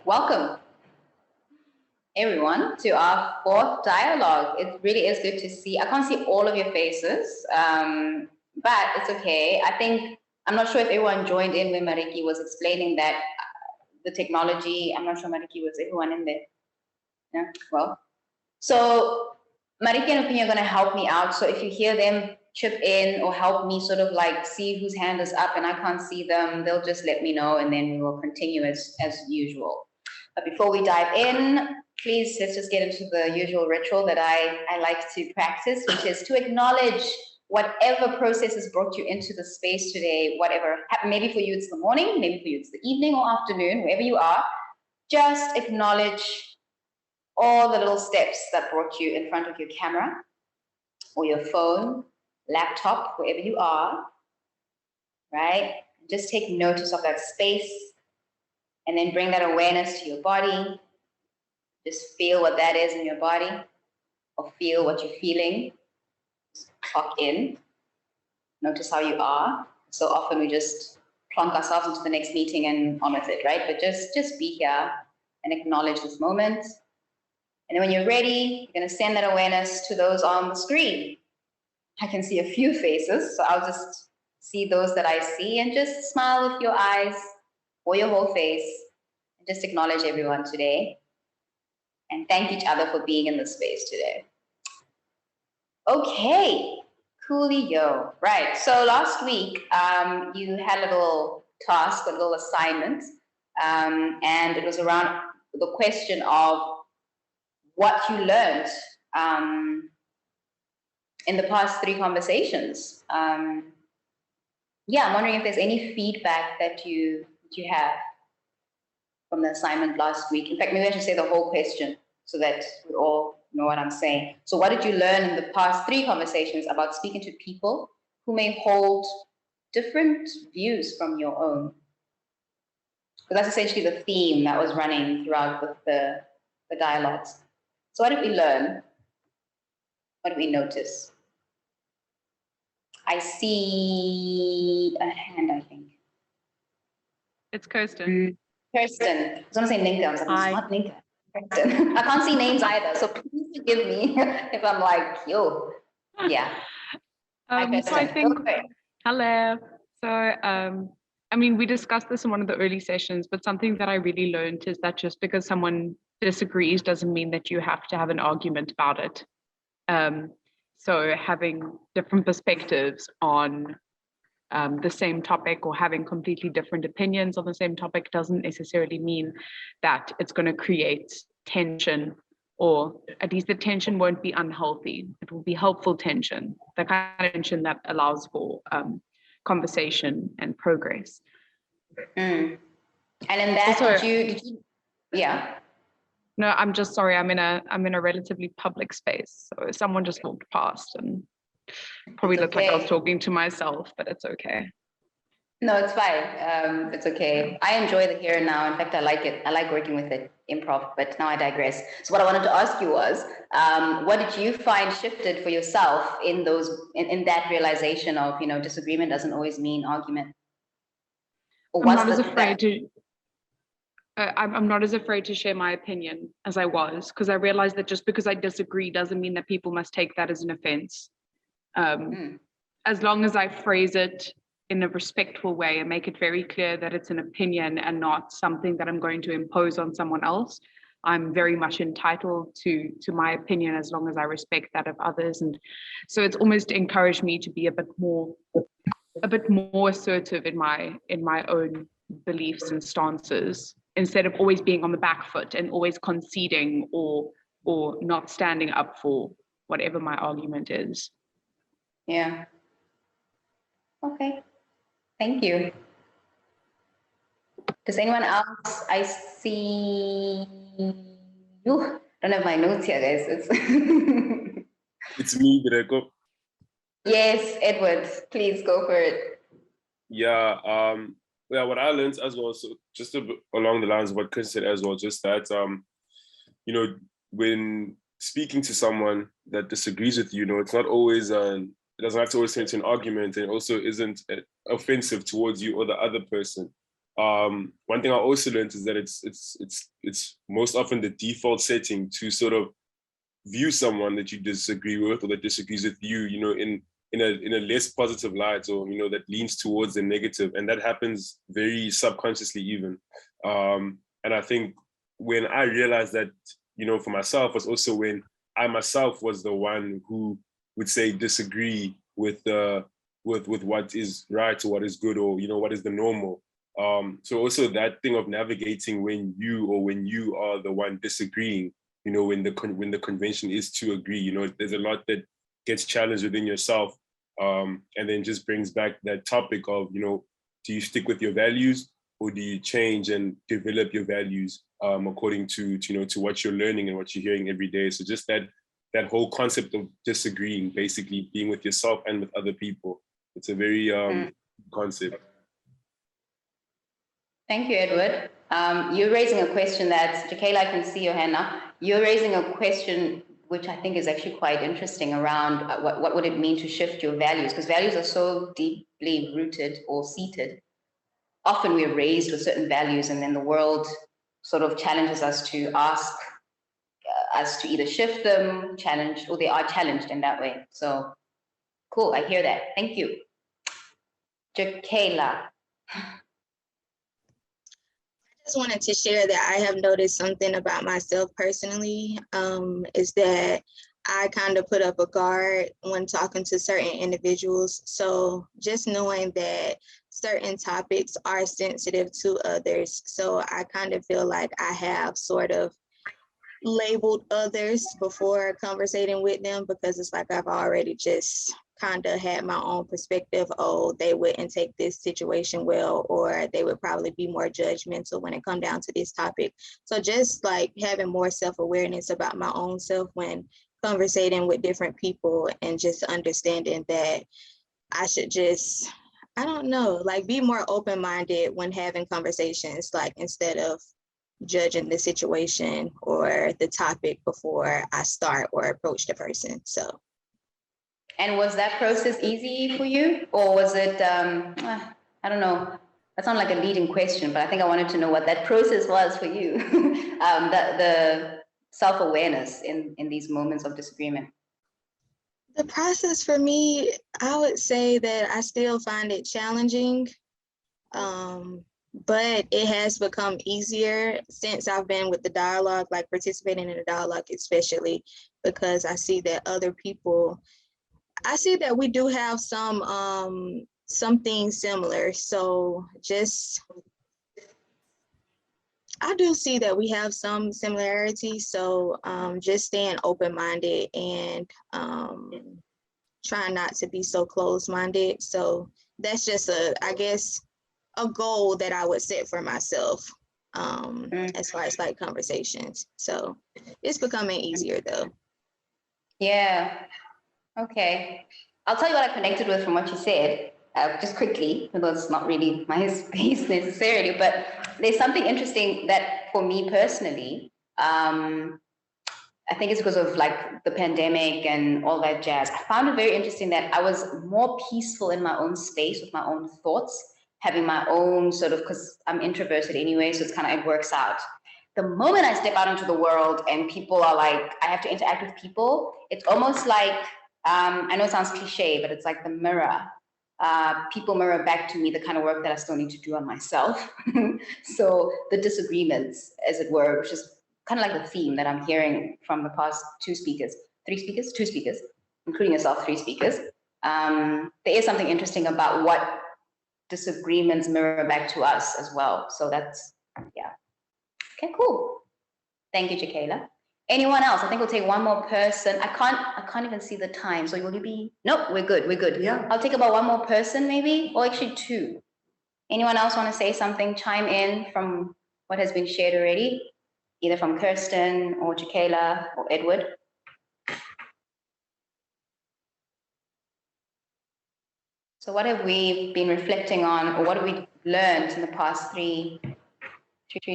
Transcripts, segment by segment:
Welcome, everyone, to our fourth dialogue. It really is good to see. I can't see all of your faces, but it's okay. I'm not sure if everyone joined in when Mariki was explaining that the technology. I'm not sure, Mariki, was everyone in there? Yeah, well. So Mariki and Opinion are going to help me out. So if you hear them chip in or help me sort of like see whose hand is up and I can't see them, they'll just let me know and then we will continue as usual. But before we dive in, please let's just get into the usual ritual that I like to practice, which is to acknowledge whatever process has brought you into the space today, whatever, maybe for you it's the morning, maybe for you it's the evening or afternoon, wherever you are, just acknowledge all the little steps that brought you in front of your camera or your phone, laptop, wherever you are, right? Just take notice of that space and then bring that awareness to your body. Just feel what that is in your body or feel what you're feeling. Just clock in. Notice how you are. So often we just plonk ourselves into the next meeting and on with it, right? But just be here and acknowledge this moment. And then when you're ready, you're going to send that awareness to those on the screen. I can see a few faces, so I'll just see those that I see and just smile with your eyes or your whole face and just acknowledge everyone today and thank each other for being in this space today. Okay, coolio. Right, so last week you had a little task, a little assignment, and it was around the question of what you learned in the past 3 conversations. Yeah, I'm wondering if there's any feedback that you have from the assignment last week. In fact, maybe I should say the whole question so that we all know what I'm saying. So what did you learn in the past 3 conversations about speaking to people who may hold different views from your own? Because that's essentially the theme that was running throughout the dialogues. So what did we learn? What did we notice? I see a hand, I think. It's Kirsten. Kirsten. I was going to say Ninka. I was like, it's not Ninka. Kirsten. I can't see names either, so please forgive me if I'm like, yo. Yeah. So I think, hello. So, I mean, we discussed this in one of the early sessions, but something that I really learned is that just because someone disagrees doesn't mean that you have to have an argument about it. So having different perspectives on the same topic or having completely different opinions on the same topic doesn't necessarily mean that it's going to create tension, or at least the tension won't be unhealthy. It will be helpful tension, the kind of tension that allows for conversation and progress. And in that, also, did you, yeah. No, I'm just sorry. I'm in a relatively public space, so someone just walked past and probably looked like I was talking to myself, but it's okay. No, it's fine. It's okay. I enjoy the here and now. In fact, I like it. I like working with it, improv, but now I digress. So what I wanted to ask you was, what did you find shifted for yourself in that realization of, disagreement doesn't always mean argument? Or I'm not as afraid to... I'm not as afraid to share my opinion as I was, because I realized that just because I disagree doesn't mean that people must take that as an offense. As long as I phrase it in a respectful way and make it very clear that it's an opinion and not something that I'm going to impose on someone else, I'm very much entitled to my opinion as long as I respect that of others. And so it's almost encouraged me to be a bit more assertive in my own beliefs and stances, instead of always being on the back foot and always conceding or not standing up for whatever my argument is. Yeah. Okay. Thank you. Does anyone else? I see. Don't have my notes here, guys. It's me, Greco. Yes, Edward. Please go for it. Yeah. What I learned as well, so just along the lines of what Chris said as well, just that, when speaking to someone that disagrees with you, it's not always, it doesn't have to always turn into an argument, and it also isn't offensive towards you or the other person. one thing I also learned is that it's most often the default setting to sort of view someone that you disagree with or that disagrees with you, you know, in a less positive light, or, you know, that leans towards the negative. And that happens very subconsciously even. And I think when I realized that, you know, for myself, was also when I myself was the one who would say disagree with what is right or what is good, or, you know, what is the normal. So also that thing of navigating when you are the one disagreeing, you know, when the convention is to agree, you know, there's a lot that gets challenged within yourself. And then just brings back that topic of, you know, do you stick with your values, or do you change and develop your values according to you know, to what you're learning and what you're hearing every day. So just that whole concept of disagreeing, basically being with yourself and with other people. It's a very concept. Thank you, Edward. You're raising a question that, Jakayla, I can see your hand now. You're raising a question which I think is actually quite interesting around what would it mean to shift your values? Because values are so deeply rooted or seated. Often we're raised with certain values, and then the world sort of challenges us to ask us to either shift them, challenge, or they are challenged in that way. So cool, I hear that. Thank you. Jakayla. I just wanted to share that I have noticed something about myself personally, is that I kind of put up a guard when talking to certain individuals. So just knowing that certain topics are sensitive to others. So I kind of feel like I have sort of labeled others before conversating with them, because it's like I've already just kind of had my own perspective. Oh, they wouldn't take this situation well, or they would probably be more judgmental when it come down to this topic. So just like having more self-awareness about my own self when conversating with different people, and just understanding that I should just, I don't know, like be more open-minded when having conversations, like instead of judging the situation or the topic before I start or approach the person. So. And was that process easy for you, or was it, I don't know, that sounds like a leading question, but I think I wanted to know what that process was for you, the self-awareness in these moments of disagreement. The process for me, I would say that I still find it challenging, but it has become easier since I've been with the dialogue, like participating in the dialogue, especially because I see that other people, I see that we do have something similar. So just, I do see that we have some similarities. So just staying open-minded and trying not to be so closed-minded. So that's just I guess, a goal that I would set for myself as far as like conversations. So it's becoming easier though. Yeah. Okay. I'll tell you what I connected with from what you said, just quickly, although it's not really my space necessarily, but there's something interesting that for me personally, I think it's because of like the pandemic and all that jazz. I found it very interesting that I was more peaceful in my own space with my own thoughts, having my own sort of, because I'm introverted anyway, so it's kind of, it works out. The moment I step out into the world and people are like, I have to interact with people, it's almost like, I know it sounds cliche, but it's like the mirror. People mirror back to me the kind of work that I still need to do on myself. So the disagreements, as it were, which is kind of like the theme that I'm hearing from the past two speakers, including yourself, three speakers. There is something interesting about what disagreements mirror back to us as well. So that's, yeah. Okay, cool. Thank you, Jakayla. Anyone else? I think we'll take one more person. I can't even see the time. So will you be? Nope, we're good. We're good. Yeah. I'll take about one more person maybe, or actually two. Anyone else want to say something? Chime in from what has been shared already, either from Kirsten or Jakayla or Edward. So what have we been reflecting on, or what have we learned in the past three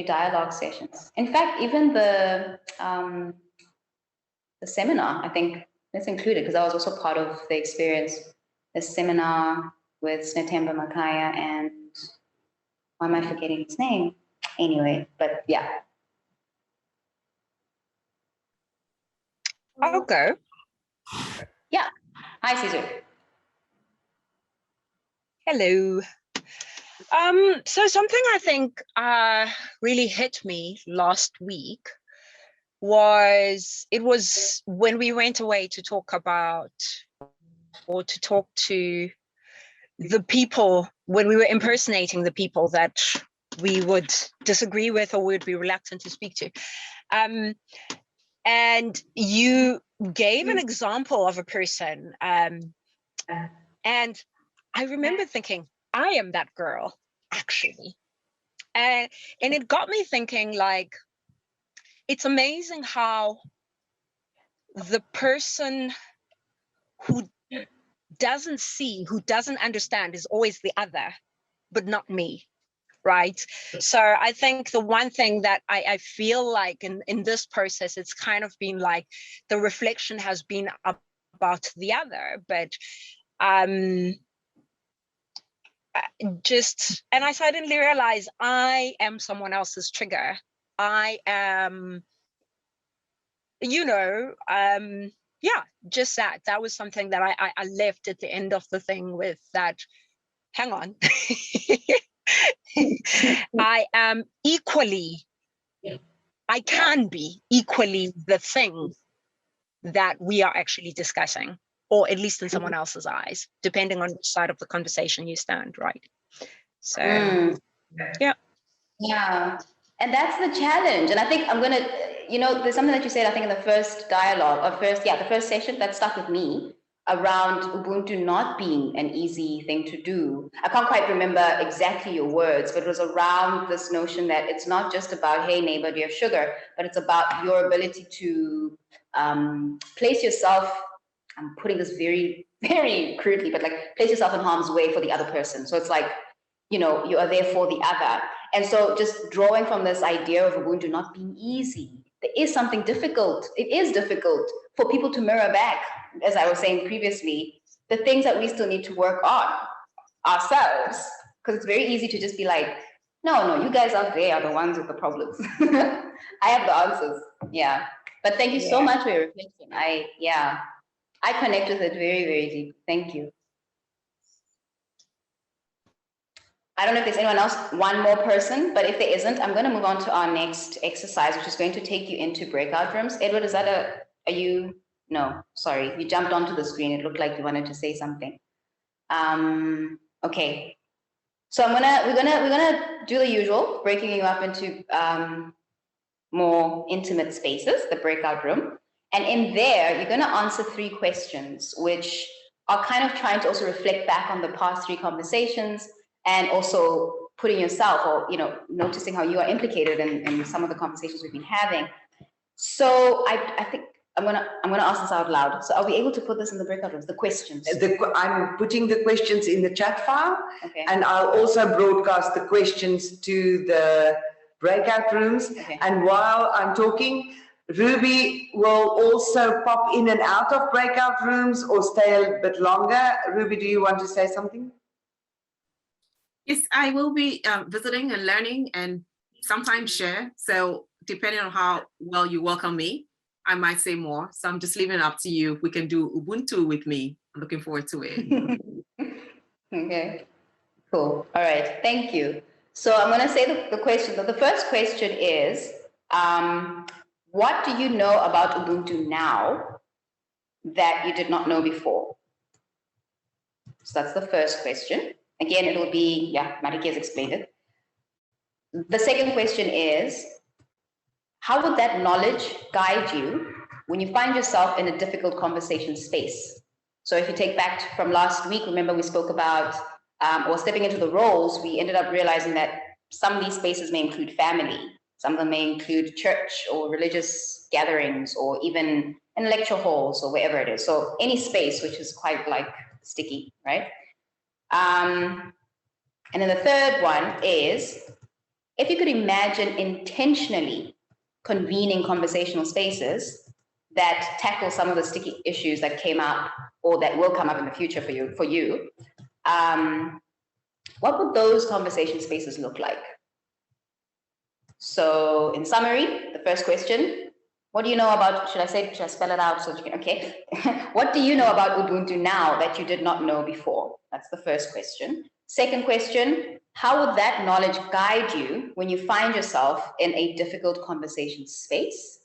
dialogue sessions? In fact, even the seminar, I think that's included, because I was also part of the experience, the seminar with Snetemba Makaya and Why am I forgetting his name? Anyway, but yeah. I'll go. Yeah. Hi, Caesar. Hello. So something I think really hit me last week was when we went away to talk about or to talk to the people, when we were impersonating the people that we would disagree with or would be reluctant to speak to. And you gave an example of a person. And I remember thinking, I am that girl, actually. And it got me thinking, like, it's amazing how the person who doesn't see, who doesn't understand is always the other, but not me, right? So I think the one thing that I feel like in this process, it's kind of been like the reflection has been about the other, but and I suddenly realized I am someone else's trigger. I am, yeah, just that was something that I left at the end of the thing with that. Hang on. I am equally, I can be equally the thing that we are actually discussing, or at least in someone else's eyes, depending on which side of the conversation you stand, right? So, yeah. Yeah, and that's the challenge. And I think I'm gonna, there's something that you said, I think in the first dialogue, or the first session that stuck with me around Ubuntu not being an easy thing to do. I can't quite remember exactly your words, but it was around this notion that it's not just about, hey, neighbor, do you have sugar? But it's about your ability to place yourself, I'm putting this very, very crudely, but like place yourself in harm's way for the other person. So it's like, you are there for the other. And so just drawing from this idea of Ubuntu not being easy, there is something difficult. It is difficult for people to mirror back, as I was saying previously, the things that we still need to work on ourselves. Because it's very easy to just be like, no, you guys out there are the ones with the problems. I have the answers. Yeah. But thank you so much for your reflection. I connect with it very, very deep. Thank you. I don't know if there's anyone else, one more person, but if there isn't, I'm going to move on to our next exercise, which is going to take you into breakout rooms. Edward, is that no, sorry, you jumped onto the screen. It looked like you wanted to say something. Okay. So we're gonna do the usual, breaking you up into more intimate spaces, the breakout room. And in there, you're going to answer 3 questions, which are kind of trying to also reflect back on the past 3 conversations, and also putting yourself, or noticing how you are implicated in some of the conversations we've been having. So I think I'm gonna ask this out loud. So are we able to put this in the breakout rooms? The questions. I'm putting the questions in the chat file, okay. And I'll also broadcast the questions to the breakout rooms. Okay. And while I'm talking, Ruby will also pop in and out of breakout rooms or stay a bit longer. Ruby, do you want to say something? Yes, I will be visiting and learning and sometimes share. So depending on how well you welcome me, I might say more. So I'm just leaving it up to you. If we can do Ubuntu with me, I'm looking forward to it. Okay, cool. All right, thank you. So I'm going to say the question. The first question is, what do you know about Ubuntu now that you did not know before? So that's the first question. Again, it will be, Mariki has explained it. The second question is, how would that knowledge guide you when you find yourself in a difficult conversation space? So if you take back from last week, remember we spoke about, or stepping into the roles, we ended up realizing that some of these spaces may include family, some of them may include church or religious gatherings, or even in lecture halls or wherever it is. So any space which is quite like sticky, right? And then the third one is, if you could imagine intentionally convening conversational spaces that tackle some of the sticky issues that came up or that will come up in the future for you, what would those conversation spaces look like? So in summary, the first question, what do you know about, should I spell it out so you can, okay. What do you know about Ubuntu now that you did not know before? That's the first question. Second question, how would that knowledge guide you when you find yourself in a difficult conversation space?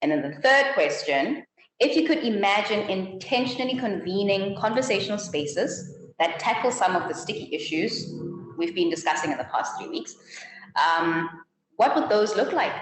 And then the third question, if you could imagine intentionally convening conversational spaces that tackle some of the sticky issues we've been discussing in the past 3 weeks, what would those look like?